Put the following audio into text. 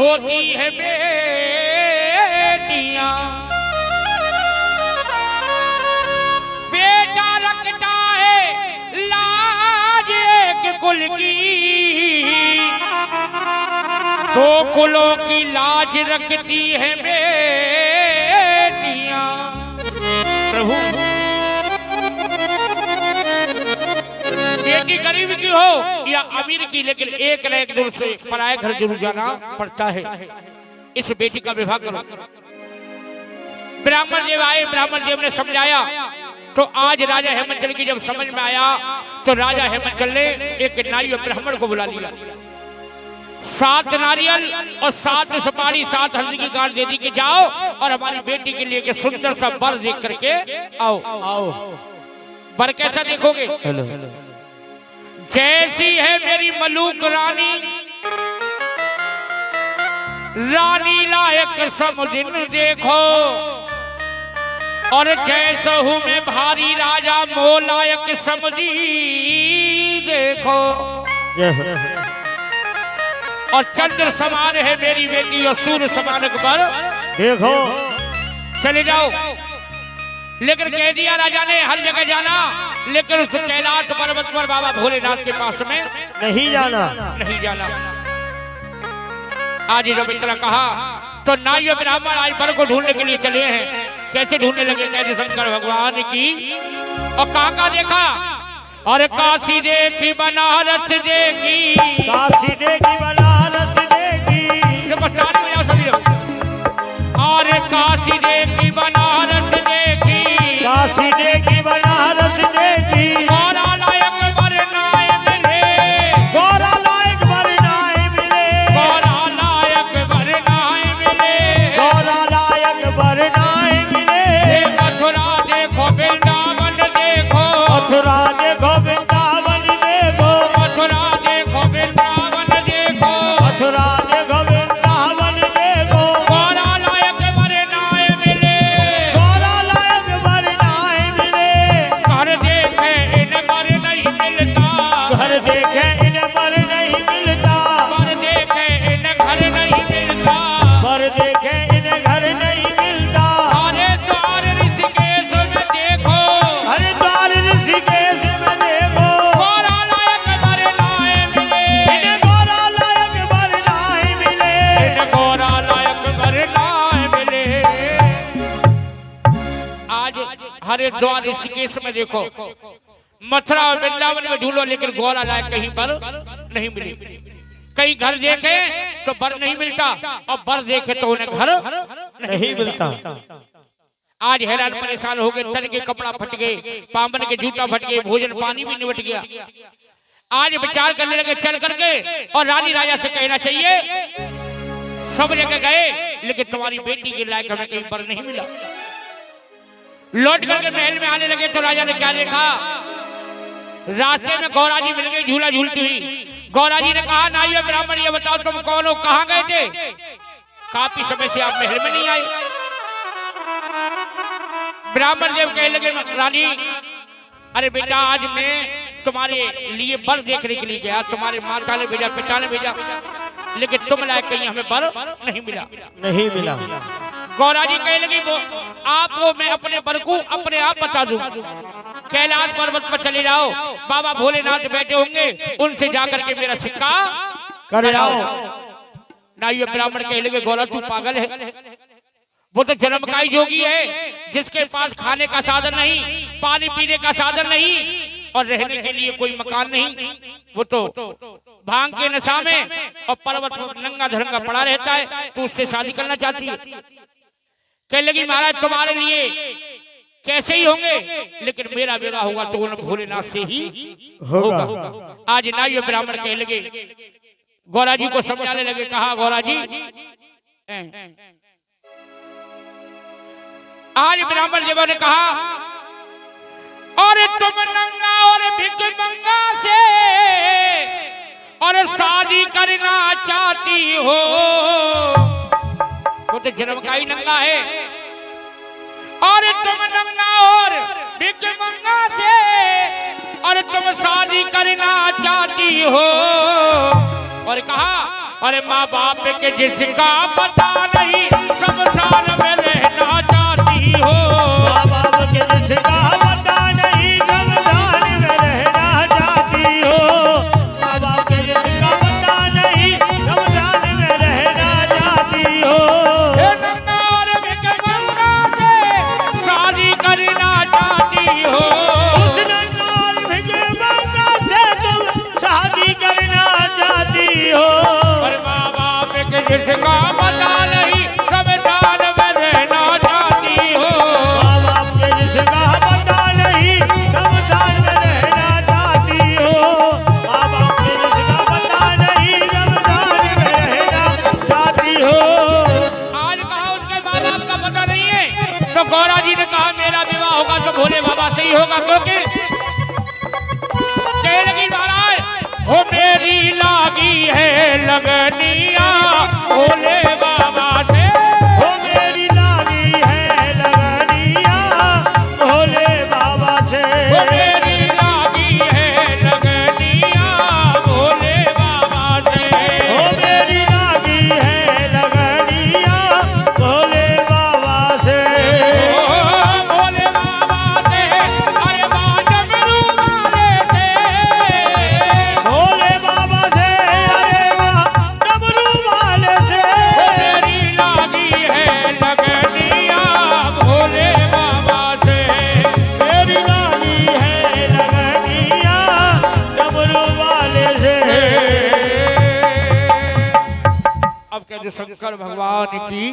होती है बेटियां, बेटा रखता है लाज एक कुल की, तो कुलों की लाज रखती है बेटियां। प्रभु बेटी गरीब की हो या अमीर की, लेकिन एक न एक दिन से पराये घर जरूर जाना पड़ता है। इस बेटी का विवाह करो। ब्राह्मण देव आए, ब्राह्मण देव ने समझाया, तो आज राजा हेमंतचल की जब समझ में आया तो राजा हेमंतचल ने एक नाई और ब्राह्मण को बुला लिया। 7 नारियल और 7 सुपारी 7 हल्दी की गांठ दे दी कि जाओ और हमारी बेटी के लिए सुंदर सा वर देख करके आओ। वर कैसा देखोगे? जैसी है मेरी मलूक रानी, रानी लायक समुदिन देखो, और जैसा हूं मैं भारी राजा मो लायक समुदी देखो, और चंद्र समान है मेरी बेटी और सूर्य समान अकबर देखो। चले जाओ। लेकिन कह दिया राजा ने हर जगह जाना, लेकिन उस कैलाश पर्वत पर बाबा भोलेनाथ के पास में नहीं जाना, नहीं जाना। आज जब इतना कहा तो नाई और ब्राह्मण आज वर को ढूंढने के लिए चले हैं। कैसे ढूंढने लगे? कैसे शंकर भगवान की। और कहाँ देखा? और काशी देखी बनारस देखी, काशी देखी बनारस देखी, देखो ताली बजाओ सभी लोग। और काशी देखी बनारस देखी, काशी देखी बनारस देखी, गौरा लायक वरनाए मिले, गौरा लायक वरनाए मिले, गौरा लायक वरनाए मिले, गौरा लायक वरनाए मिले। मथुरा देखो वृंदावन देखो, मथुरा देखो वृंदावन देखो, मथुरा देखो वृंदावन देखो, मथुरा देखो वृंदावन देखो। गौरा लायक वरनाए मिले, गौरा लायक वरनाए मिले। घर देखे इन वर नहीं मिलता, घर देखे इन वर नहीं मिलता, घर देखे इन घर नहीं मिलता, घर देखे इन घर नहीं मिलता। हरिद्वार ऋषिकेश में देखो, हरिद्वार ऋषिकेश में देखो, गौरा लायक वरनाए मिले, इन्हें गौरा लायक वरनाए मिले, इन्हें गौरा लायक वरनाए मिले। आज हरिद्वार ऋषिकेश में देखो, मथुरा और वृंदावन में ढूंढो, लेकिन गौरा लायक कहीं पर नहीं मिली। कई घर देखे तो वर नहीं मिलता, और वर देखे तो उन्हें घर नहीं मिलता। आज हैरान परेशान हो गए, तन के कपड़ा फट गए, पावन के जूता फट गए, भोजन पानी भी निबट गया। आज विचार करने लगे चल करके, और रानी राजा से कहना चाहिए सब जगह गए, लेकिन तुम्हारी बेटी के लायक हमें कहीं पर नहीं मिला। लौट करके महल में आने लगे तो राजा ने क्या देखा? रास्ते में गौरा जी मिल गई झूला झूलती हुई। गौरा जी ने कहा, नाई और ब्राह्मण ये बताओ तुम कौन हो, कहाँ गए थे? काफी समय से आप महल में नहीं आए। ब्राह्मण देव कहने लगे, रानी अरे बेटा आज मैं तुम्हारे लिए वर देखने के लिए गया, तुम्हारे माता ने भेजा, पिता ने भेजा, लेकिन तुम लायक कहीं हमें वर नहीं मिला, नहीं मिला। गौरा जी कहने लगी, वो आपको मैं अपने वर को अपने आप बता दूं। कैलाश पर्वत पर चले जाओ, बाबा भोलेनाथ बैठे होंगे, उनसे जाकर के मेरा सिक्का कर आओ। नाई ब्राह्मण कहने लगे, गौरा तू पागल है, वो तो जन्म का ही जोगी है, जिसके पास खाने का साधन नहीं, पानी पीने का साधन नहीं, और रहने के लिए कोई मकान नहीं। वो तो भांग के नशा में और पर्वत पर नंगा धरंगा पड़ा रहता है, तो उससे शादी करना चाहती है। कहने लगी, महाराज तुम्हारे लिए कैसे ही होंगे, लेकिन मेरा विवाह होगा तो उन भोलेनाथ से ही होगा। आज नाई ब्राह्मण कहने लगे, गौरा जी को समझाने लगे, कहा गौरा जी आज ब्राह्मण देव ने कहा, और तुम नंगा और भिख मंगा से और शादी करना चाहती हो, वो तो जन्म का ही नंगा है, और तुम नंगा और भिख मंगा से और तुम शादी करना चाहती हो। और कहा अरे माँ बाप के जिसका पता नहीं शमशान में रहना चाहती हो। माँ बाप के जिसका पता नहीं शमशान में रहना चाहती हो। माँ बाप के जिसका पता नहीं शमशान में रहना चाहती हो। शादी करना चाहती हो। उस नंगार भिगे मंगा से तुम शादी करना चाहती हो। और माँ बाप के जिसका पता नहीं शमशान में रहना चाहती हो। माँ बाप के जिसका पता नहीं शमशान में रहना चाहती हो। माँ बाप के जिसका पता नहीं शमशान में रहना चाहती हो। आज कहा उसके माँ बाप का पता नहीं है, तो गौरा जी ने कहा मेरा विवाह होगा तो भोले बाबा से ही होगा, क्योंकि लगी महाराज हो मेरी लागी है लगनिया भोले बाबा से। हो मेरी लागी है लगनिया भोले बाबा से। हो मेरी लागी है लगनिया भोले बाबा से। हो मेरी लागी है लगनिया भोले बाबा से। ओ भोले बाबा से अरे बाजम रूमाले से। भोले बाबा से अरे वाह डमरू वाले से। मेरी लागी है लगनिया भोले बाबा से। मेरी लागी है लगनिया डमरू वाले से। अब कहते शंकर भगवान की